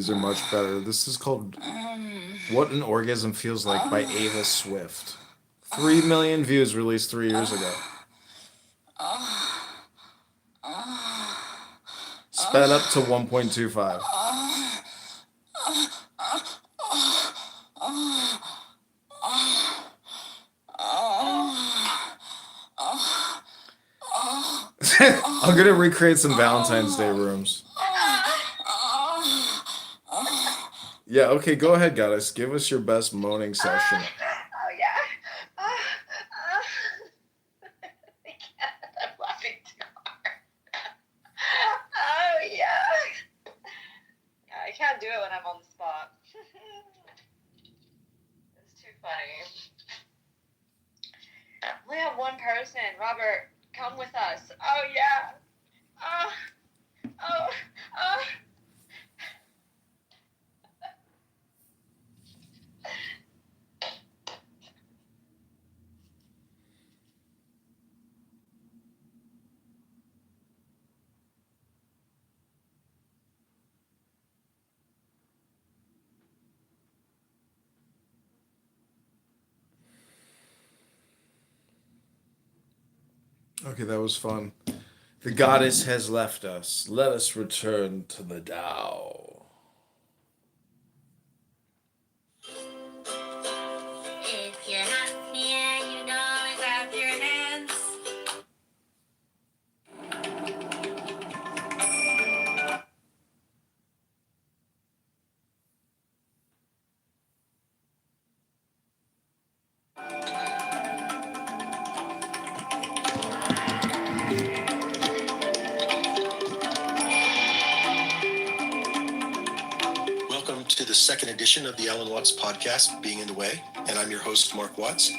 These are much better. This is called What an Orgasm Feels Like by Ava Swift. 3 million views released 3 years ago. Sped up to 1.25. I'm gonna recreate some Valentine's Day rooms. Yeah, okay, go ahead, goddess. Give us your best moaning session. Oh, yeah. I can't. I'm laughing too hard. Oh, yeah. I can't do it when I'm on the spot. It's too funny. We have one person. Robert, come with us. Oh, yeah. Oh. Okay, that was fun. The goddess has left us. Let us return to the Tao. If you're happy and you know it, clap your hands. Welcome to the second edition of the Alan Watts podcast, Being in the Way, and I'm your host, Mark Watts.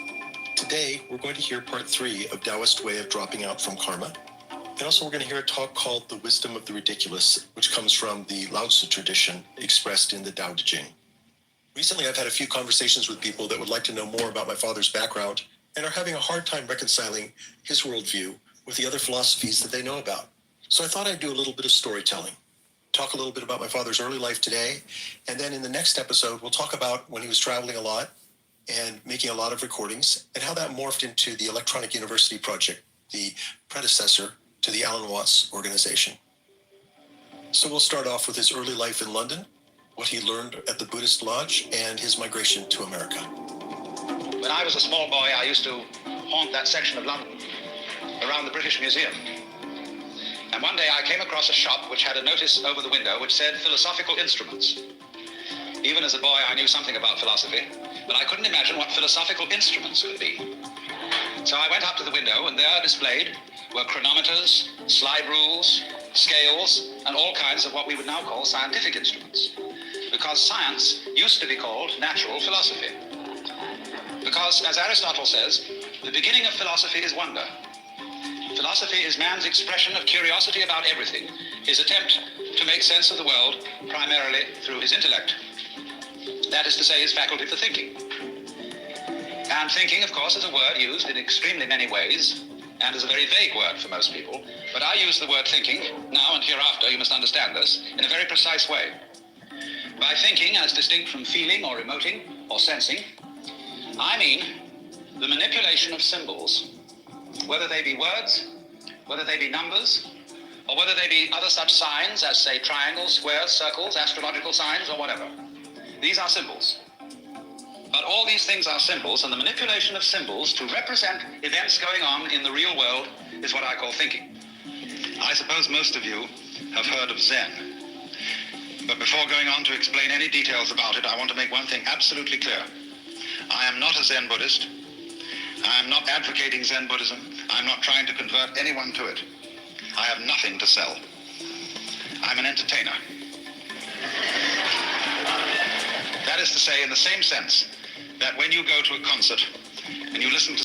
Today, we're going to hear part 3 of Taoist Way of Dropping Out from Karma. And also, we're going to hear a talk called The Wisdom of the Ridiculous, which comes from the Lao Tzu tradition expressed in the Tao Te Ching. Recently, I've had a few conversations with people that would like to know more about my father's background and are having a hard time reconciling his worldview with the other philosophies that they know about. So I thought I'd do a little bit of storytelling, talk a little bit about my father's early life today, and then in the next episode, we'll talk about when he was traveling a lot and making a lot of recordings and how that morphed into the Electronic University Project, the predecessor to the Alan Watts organization. So we'll start off with his early life in London, what he learned at the Buddhist Lodge, and his migration to America. When I was a small boy, I used to haunt that section of London around the British Museum. And one day I came across a shop which had a notice over the window which said philosophical instruments. Even as a boy, I knew something about philosophy, but I couldn't imagine what philosophical instruments could be. So I went up to the window, and there displayed were chronometers, slide rules, scales, and all kinds of what we would now call scientific instruments. Because science used to be called natural philosophy. Because, as Aristotle says, the beginning of philosophy is wonder. Philosophy is man's expression of curiosity about everything, his attempt to make sense of the world primarily through his intellect. That is to say, his faculty for thinking. And thinking, of course, is a word used in extremely many ways, and is a very vague word for most people. But I use the word thinking, now and hereafter, you must understand this, in a very precise way. By thinking, as distinct from feeling or emoting or sensing, I mean the manipulation of symbols, whether they be words, whether they be numbers, or whether they be other such signs as, say, triangles, squares, circles, astrological signs, or whatever. These are symbols. But all these things are symbols, and the manipulation of symbols to represent events going on in the real world is what I call thinking. I suppose most of you have heard of Zen. But before going on to explain any details about it, I want to make one thing absolutely clear. I am not a Zen Buddhist. I am not advocating Zen Buddhism. I'm not trying to convert anyone to it. I have nothing to sell. I'm an entertainer. That is to say, in the same sense that when you go to a concert and you listen to